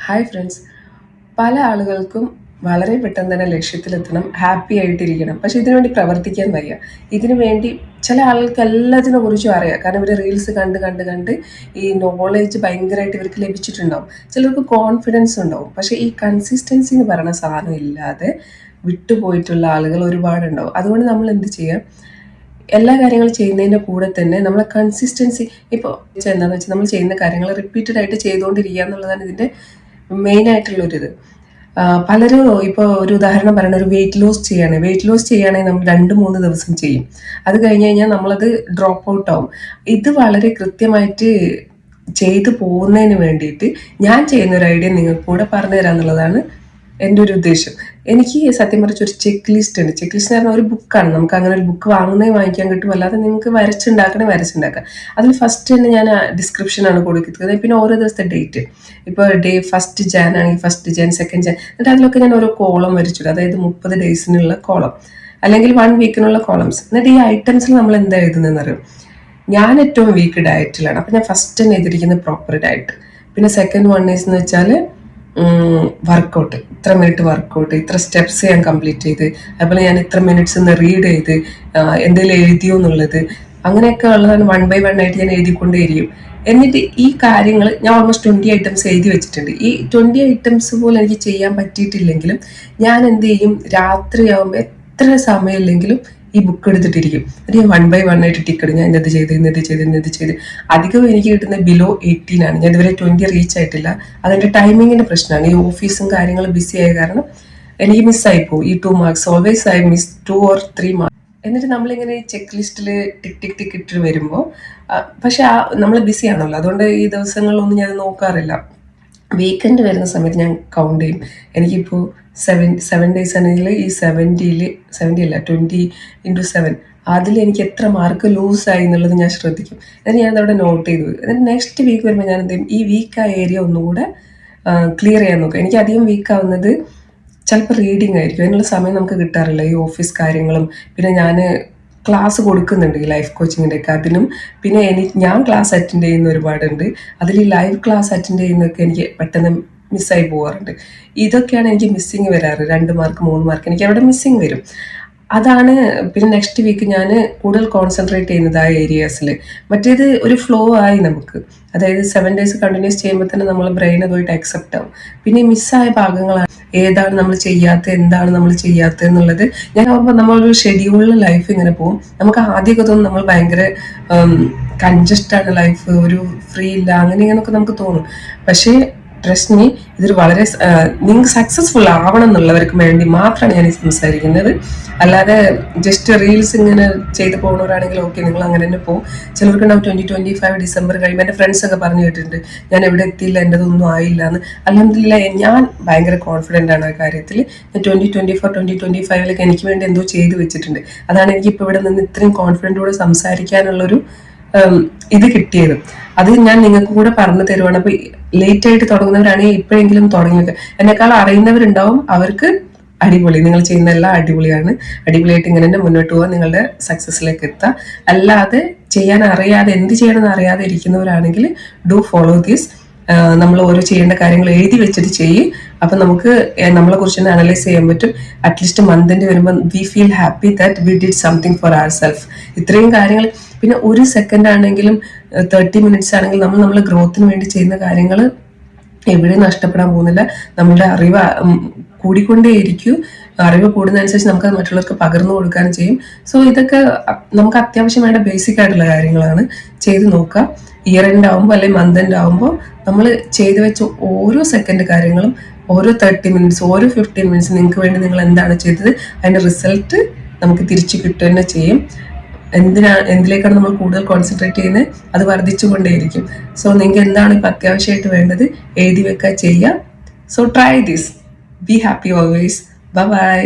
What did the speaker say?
Hi friends, പല ആളുകൾക്കും വളരെ പെട്ടെന്ന് തന്നെ ലക്ഷ്യത്തിലെത്തണം, ഹാപ്പി ആയിട്ടിരിക്കണം. പക്ഷെ ഇതിനുവേണ്ടി പ്രവർത്തിക്കാൻ വയ്യ. ഇതിനു വേണ്ടി ചില ആളുകൾക്ക് എല്ലാത്തിനെ കുറിച്ചും അറിയാം. കാരണം ഇവർ റീൽസ് കണ്ട് കണ്ട് കണ്ട് ഈ നോളേജ് ഭയങ്കരമായിട്ട് ഇവർക്ക് ലഭിച്ചിട്ടുണ്ടാവും. ചിലർക്ക് കോൺഫിഡൻസ് ഉണ്ടാവും. പക്ഷേ ഈ കൺസിസ്റ്റൻസി എന്ന് പറയുന്ന സാധനം ഇല്ലാതെ വിട്ടുപോയിട്ടുള്ള ആളുകൾ ഒരുപാടുണ്ടാവും. അതുകൊണ്ട് നമ്മൾ എന്ത് ചെയ്യുക, എല്ലാ കാര്യങ്ങളും ചെയ്യുന്നതിൻ്റെ കൂടെ തന്നെ നമ്മളെ കൺസിസ്റ്റൻസി ഇപ്പോൾ എന്താണെന്ന് വെച്ചാൽ നമ്മൾ ചെയ്യുന്ന കാര്യങ്ങൾ റിപ്പീറ്റഡ് ആയിട്ട് ചെയ്തുകൊണ്ടിരിക്കുക എന്നുള്ളതാണ് ഇതിൻ്റെ മെയിൻ ആയിട്ടുള്ളൊരിത്. പലരും ഇപ്പോൾ ഒരു ഉദാഹരണം പറയുന്നത് ഒരു വെയിറ്റ് ലോസ് ചെയ്യുകയാണെങ്കിൽ നമ്മൾ 2-3 ദിവസം ചെയ്യും. അത് കഴിഞ്ഞ് കഴിഞ്ഞാൽ നമ്മളത് ഡ്രോപ്പ് ഔട്ട് ആവും. ഇത് വളരെ കൃത്യമായിട്ട് ചെയ്തു പോകുന്നതിന് വേണ്ടിയിട്ട് ഞാൻ ചെയ്യുന്ന ഒരു ഐഡിയ നിങ്ങൾക്ക് കൂടെ പറഞ്ഞു തരാമെന്നുള്ളതാണ് എൻ്റെ ഒരു ഉദ്ദേശം. എനിക്ക് സത്യം പറഞ്ഞ ഒരു ചെക്ക് ലിസ്റ്റ് ഉണ്ട്. ചെക്ക് ലിസ്റ്റ് എന്ന് പറഞ്ഞാൽ ഒരു ബുക്കാണ്. നമുക്ക് അങ്ങനെ ഒരു ബുക്ക് വാങ്ങിക്കാൻ കിട്ടും. അല്ലാതെ നിങ്ങൾക്ക് വരച്ചുണ്ടാക്കാം. അതിൽ ഫസ്റ്റ് തന്നെ ഞാൻ ഡിസ്ക്രിപ്ഷനാണ് കൊടുക്കുന്നത്. പിന്നെ ഓരോ ദിവസത്തെ ഡേറ്റ്, ഇപ്പോൾ ഡേ 1 ജാൻ ആണെങ്കിൽ 1 ജാൻ, 2 ജാൻ, എന്നിട്ട് അതിലൊക്കെ ഞാൻ ഓരോ കോളം വരച്ചിടും. അതായത് 30 ഡേയ്സിനുള്ള കോളം, അല്ലെങ്കിൽ 1 വീക്കിനുള്ള കോളംസ്. എന്നിട്ട് ഈ ഐറ്റംസിൽ നമ്മൾ എന്താ എഴുതുന്നതെന്ന് അറിയും. ഞാൻ ഏറ്റവും വീക്ക് ഡയറ്റിലാണ്. അപ്പം ഞാൻ ഫസ്റ്റ് തന്നെ എഴുതിയിരിക്കുന്നത് പ്രോപ്പർ ഡയറ്റ്. പിന്നെ സെക്കൻഡ് വൺ എന്ന് വെച്ചാൽ വർക്കൗട്ട്, ഇത്ര മിനിറ്റ് വർക്കൗട്ട്, ഇത്ര സ്റ്റെപ്സ് ഞാൻ കംപ്ലീറ്റ് ചെയ്ത്, അതുപോലെ ഞാൻ ഇത്ര മിനിറ്റ്സ് ഒന്ന് റീഡ് ചെയ്ത് എന്തെങ്കിലും എഴുതിയോ എന്നുള്ളത്, അങ്ങനെയൊക്കെ ഉള്ളതാണ് 1 by 1 ആയിട്ട് ഞാൻ എഴുതിക്കൊണ്ടേയിരിക്കും. എന്നിട്ട് ഈ കാര്യങ്ങൾ ഞാൻ ഓൾമോസ്റ്റ് 20 ഐറ്റംസ് എഴുതി വെച്ചിട്ടുണ്ട്. ഈ 20 ഐറ്റംസ് പോലും എനിക്ക് ചെയ്യാൻ പറ്റിയിട്ടില്ലെങ്കിലും ഞാൻ എന്ത് ചെയ്യും, രാത്രിയാകുമ്പോൾ എത്ര സമയമില്ലെങ്കിലും ഈ ബുക്ക് എടുത്തിട്ടിരിക്കും. എന്നിട്ട് ഞാൻ 1 by 1 ആയിട്ട് ടിക്കറ്റ്, ഞാൻ ഇന്നത് ചെയ്ത്. അധികം എനിക്ക് കിട്ടുന്ന ബിലോ 18 ആണ്. ഞാൻ ഇതുവരെ 20 റീച്ച് ആയിട്ടില്ല. അതിൻ്റെ ടൈമിങ്ങിൻ്റെ പ്രശ്നമാണ്. ഈ ഓഫീസും കാര്യങ്ങളും ബിസി ആയ കാരണം എനിക്ക് മിസ്സായി പോകും. ഈ 2 marks always I miss 2 or 3 marks. എന്നിട്ട് നമ്മളിങ്ങനെ ചെക്ക് ലിസ്റ്റിൽ ടിക്ക് ഇട്ട് വരുമ്പോൾ പക്ഷെ നമ്മൾ ബിസി ആണല്ലോ, അതുകൊണ്ട് ഈ ദിവസങ്ങളിലൊന്നും ഞാൻ നോക്കാറില്ല. വീക്കെൻഡ് വരുന്ന സമയത്ത് ഞാൻ കൗണ്ട് ചെയ്യും. എനിക്കിപ്പോൾ 7 ഡേയ്സ് ആണെങ്കിൽ ഈ 70 അല്ല 20 into 7, അതിൽ എനിക്ക് എത്ര മാർക്ക് ലൂസായി എന്നുള്ളത് ഞാൻ ശ്രദ്ധിക്കും. എന്നിട്ട് ഞാൻ അതവിടെ നോട്ട് ചെയ്തു. എന്നിട്ട് നെക്സ്റ്റ് വീക്ക് വരുമ്പോൾ ഞാൻ എന്ത് ചെയ്യും, ഈ വീക്കായ ഏരിയ ഒന്നുകൂടെ ക്ലിയർ ചെയ്യാൻ നോക്കും. എനിക്ക് അധികം വീക്കാവുന്നത് ചിലപ്പോൾ റീഡിങ് ആയിരിക്കും. അതിനുള്ള സമയം നമുക്ക് കിട്ടാറില്ല. ഈ ഓഫീസ് കാര്യങ്ങളും, പിന്നെ ഞാൻ ക്ലാസ് കൊടുക്കുന്നുണ്ട് ഈ ലൈഫ് കോച്ചിങ്ങിൻ്റെ ഒക്കെ, അതിനും പിന്നെ ഞാൻ ക്ലാസ് അറ്റൻഡ് ചെയ്യുന്ന ഒരുപാടുണ്ട്. അതിൽ ഈ ലൈവ് ക്ലാസ് അറ്റൻഡ് ചെയ്യുന്നതൊക്കെ എനിക്ക് പെട്ടെന്ന് മിസ്സായി പോകാറുണ്ട്. ഇതൊക്കെയാണ് എനിക്ക് മിസ്സിങ് വരാറ്. 2 മാർക്ക് 3 മാർക്ക് എനിക്ക് അവിടെ മിസ്സിങ് വരും. അതാണ് പിന്നെ നെക്സ്റ്റ് വീക്ക് ഞാൻ കൂടുതൽ കോൺസെൻട്രേറ്റ് ചെയ്യുന്നത് ആ ഏരിയാസിൽ. മറ്റേത് ഒരു ഫ്ലോ ആയി നമുക്ക്, അതായത് 7 ഡേയ്സ് കണ്ടിന്യൂസ് ചെയ്യുമ്പോൾ തന്നെ നമ്മൾ ബ്രെയിൻ അതുമായിട്ട് അക്സെപ്റ്റ് ആവും. പിന്നെ ഈ മിസ്സായ ഭാഗങ്ങളാണ് ഏതാണ് നമ്മൾ ചെയ്യാത്തത്, എന്താണ് നമ്മൾ ചെയ്യാത്തത് എന്നുള്ളത്. ഞാൻ ഓർമ്മ നമ്മളൊരു ഷെഡ്യൂളിൽ ലൈഫ് ഇങ്ങനെ പോകും. നമുക്ക് ആദ്യമൊക്കെ തോന്നും നമ്മൾ ഭയങ്കര കൺജസ്റ്റാണ് ലൈഫ്, ഒരു ഫ്രീ ഇല്ല, അങ്ങനെയൊക്കെ നമുക്ക് തോന്നും. പക്ഷേ ട്രസ്റ്റ് മീ, ഇതൊരു വളരെ നിങ്ങൾക്ക് സക്സസ്ഫുൾ ആവണം എന്നുള്ളവർക്ക് വേണ്ടി മാത്രമാണ് ഞാൻ ഈ സംസാരിക്കുന്നത്. അല്ലാതെ ജസ്റ്റ് റീൽസ് ഇങ്ങനെ ചെയ്ത് പോകുന്നവരാണെങ്കിൽ ഓക്കെ, നിങ്ങൾ അങ്ങനെ തന്നെ പോകും. ചിലർക്കുണ്ടാവും 2025 ഡിസംബർ കഴിയുമ്പോൾ എൻ്റെ ഫ്രണ്ട്സൊക്കെ പറഞ്ഞു കേട്ടിട്ടുണ്ട്, ഞാൻ എവിടെ എത്തിയില്ല, എൻ്റെതൊന്നും ആയില്ല എന്ന്. അൽഹംദുലില്ലാ, ഞാൻ ഭയങ്കര കോൺഫിഡൻ്റ് ആണ് ആ കാര്യത്തിൽ. ഞാൻ 2024 2025 എനിക്ക് വേണ്ടി എന്തോ ചെയ്ത് വെച്ചിട്ടുണ്ട്. അതാണ് എനിക്കിപ്പോൾ ഇവിടെ നിന്ന് ഇത്രയും കോൺഫിഡൻറ്റോടെ സംസാരിക്കാനുള്ളൊരു ഇത് കിട്ടിയത്. അത് ഞാൻ നിങ്ങൾക്ക് കൂടെ പറഞ്ഞു തരുവാണ്. അപ്പൊ ലേറ്റ് ആയിട്ട് തുടങ്ങുന്നവരാണെങ്കിൽ ഇപ്പോഴെങ്കിലും തുടങ്ങി വെക്കുക. എന്നെക്കാൾ അറിയുന്നവരുണ്ടാവും, അവർക്ക് അടിപൊളി, നിങ്ങൾ ചെയ്യുന്ന എല്ലാം അടിപൊളിയാണ്. അടിപൊളിയായിട്ട് ഇങ്ങനെ തന്നെ മുന്നോട്ട് പോകാൻ, നിങ്ങളുടെ സക്സസ്സിലേക്ക് എത്താം. അല്ലാതെ ചെയ്യാൻ അറിയാതെ, എന്ത് ചെയ്യണമെന്ന് അറിയാതെ ഇരിക്കുന്നവരാണെങ്കിൽ ഡു ഫോളോ ദിസ്. നമ്മൾ ഓരോ ചെയ്യേണ്ട കാര്യങ്ങൾ എഴുതി വെച്ചിട്ട് ചെയ്യും. അപ്പം നമുക്ക് നമ്മളെ കുറിച്ച് തന്നെ അനലൈസ് ചെയ്യാൻ പറ്റും. അറ്റ്ലീസ്റ്റ് മന്തിൻ്റെ വരുമ്പോൾ we feel happy that we did something for our self. ഇത്രയും കാര്യങ്ങൾ, പിന്നെ 1 സെക്കൻഡ് ആണെങ്കിലും 30 മിനിറ്റ്സ് ആണെങ്കിലും നമ്മൾ ഗ്രോത്തിന് വേണ്ടി ചെയ്യുന്ന കാര്യങ്ങൾ എവിടെയും നഷ്ടപ്പെടാൻ പോകുന്നില്ല. നമ്മുടെ അറിവ് കൂടിക്കൊണ്ടേയിരിക്കും. അറിവ് കൂടുന്നതനുസരിച്ച് നമുക്ക് അത് മറ്റുള്ളവർക്ക് പകർന്നു കൊടുക്കാനും ചെയ്യും. സോ ഇതൊക്കെ നമുക്ക് അത്യാവശ്യം വേണ്ട ബേസിക് ആയിട്ടുള്ള കാര്യങ്ങളാണ്. ചെയ്ത് നോക്കുക. ഇയർ എൻഡ് ആകുമ്പോൾ അല്ലെങ്കിൽ മന്ത് എൻഡ് ആകുമ്പോൾ നമ്മൾ ചെയ്തു വെച്ച ഓരോ സെക്കൻഡ് കാര്യങ്ങളും, ഓരോ 30 മിനിറ്റ്സ്, ഓരോ 15 മിനിറ്റ്സ് നിങ്ങൾക്ക് വേണ്ടി നിങ്ങൾ എന്താണ് ചെയ്തത്, അതിൻ്റെ റിസൾട്ട് നമുക്ക് തിരിച്ചു കിട്ടുക തന്നെ ചെയ്യും. എന്തിലേക്കാണ് നമ്മൾ കൂടുതൽ കോൺസെൻട്രേറ്റ് ചെയ്യുന്നത്, അത് വർദ്ധിച്ചുകൊണ്ടേയിരിക്കും. സോ നിങ്ങൾക്ക് എന്താണ് ഇപ്പം അത്യാവശ്യമായിട്ട് വേണ്ടത്, എഴുതി വെക്കുക, ചെയ്യുക. So try this. Be happy always. Bye bye.